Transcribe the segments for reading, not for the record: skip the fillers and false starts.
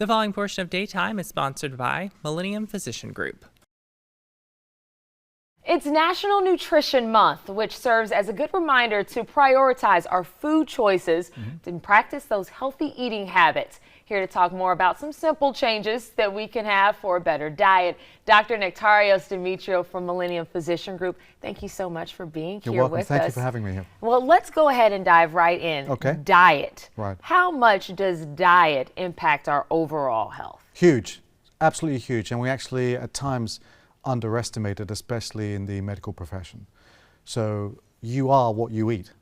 The following portion of Daytime is sponsored by Millennium Physician Group. It's National Nutrition Month, which serves as a good reminder to prioritize our food choices and practice those healthy eating habits. Here to talk more about some simple changes that we can have for a better diet, Dr. Nectarios Demetriou from Millennium Physician Group. Thank you so much for being here with us. You're welcome. Thank you for having me here. Well, let's go ahead and dive right in. Okay. Diet. Right. How much does diet impact our overall health? Huge. Absolutely huge. And we actually at times underestimate it, especially in the medical profession. So you are what you eat.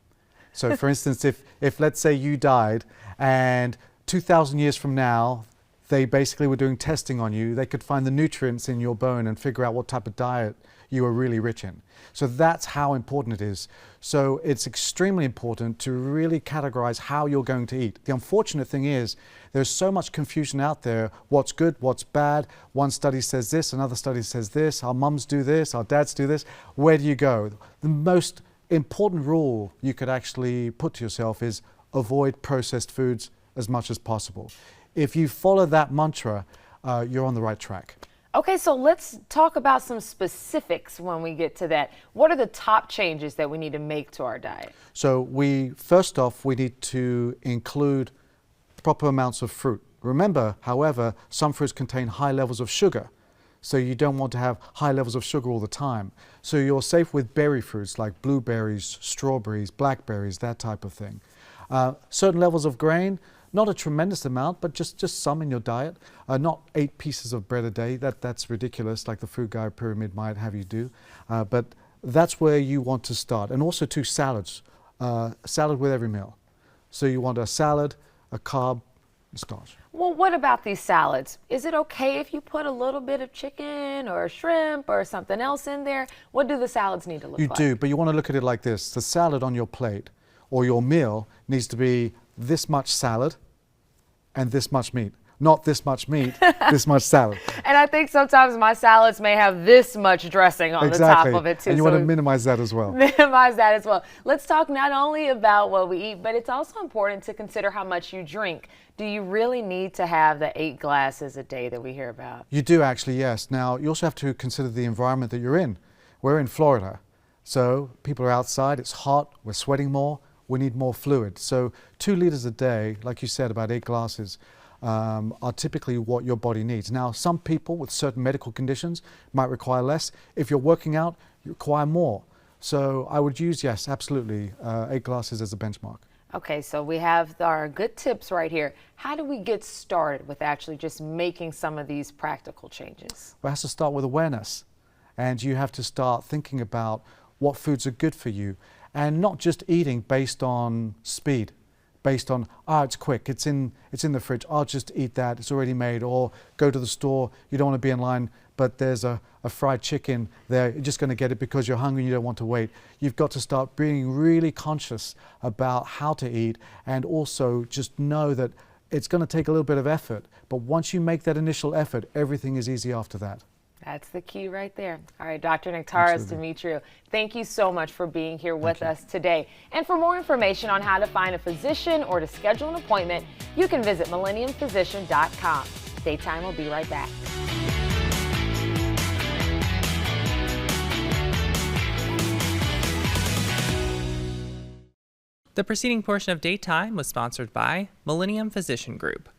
So for instance, if let's say you died and 2,000 years from now, they basically were doing testing on you, they could find the nutrients in your bone and figure out what type of diet you were really rich in. So that's how important it is. So it's extremely important to really categorize how you're going to eat. The unfortunate thing is there's so much confusion out there. What's good, what's bad. One study says this, another study says this. Our mums do this, our dads do this. Where do you go? The most important rule you could actually put to yourself is avoid processed foods as much as possible. If you follow that mantra, you're on the right track. Okay, so let's talk about some specifics when we get to that. What are the top changes that we need to make to our diet? So first off, we need to include proper amounts of fruit. Remember, however, some fruits contain high levels of sugar. So you don't want to have high levels of sugar all the time. So you're safe with berry fruits like blueberries, strawberries, blackberries, that type of thing. Certain levels of grain, not a tremendous amount, but just some in your diet. Not 8 pieces of bread a day, that's ridiculous, like the Food Guide Pyramid might have you do. But that's where you want to start. And also 2 salads, salad with every meal. So you want a salad, a carb, and starch. Well, what about these salads? Is it okay if you put a little bit of chicken or shrimp or something else in there? What do the salads need to look like? You do, but you want to look at it like this. The salad on your plate or your meal needs to be this much salad and this much meat. Not this much meat, this much salad. And I think sometimes my salads may have this much dressing on the top of it too. And you want to minimize that as well. Minimize that as well. Let's talk not only about what we eat, but it's also important to consider how much you drink. Do you really need to have the 8 glasses a day that we hear about? You do actually, yes. Now, you also have to consider the environment that you're in. We're in Florida, so people are outside, it's hot, we're sweating more, we need more fluid. So 2 liters a day, like you said, about 8 glasses, are typically what your body needs. Now, some people with certain medical conditions might require less. If you're working out, you require more. So I would use, yes, absolutely, 8 glasses as a benchmark. Okay, so we have our good tips right here. How do we get started with actually just making some of these practical changes? Well, it has to start with awareness. And you have to start thinking about what foods are good for you. And not just eating based on speed. Based on, it's quick, it's in the fridge, I'll just eat that, it's already made. Or go to the store, you don't want to be in line, but there's a fried chicken there, you're just going to get it because you're hungry and you don't want to wait. You've got to start being really conscious about how to eat, and also just know that it's going to take a little bit of effort, but once you make that initial effort, everything is easy after that. That's the key right there. All right, Dr. Nectarios Demetriou, thank you so much for being here with us today. And for more information on how to find a physician or to schedule an appointment, you can visit millenniumphysician.com. Daytime will be right back. The preceding portion of Daytime was sponsored by Millennium Physician Group.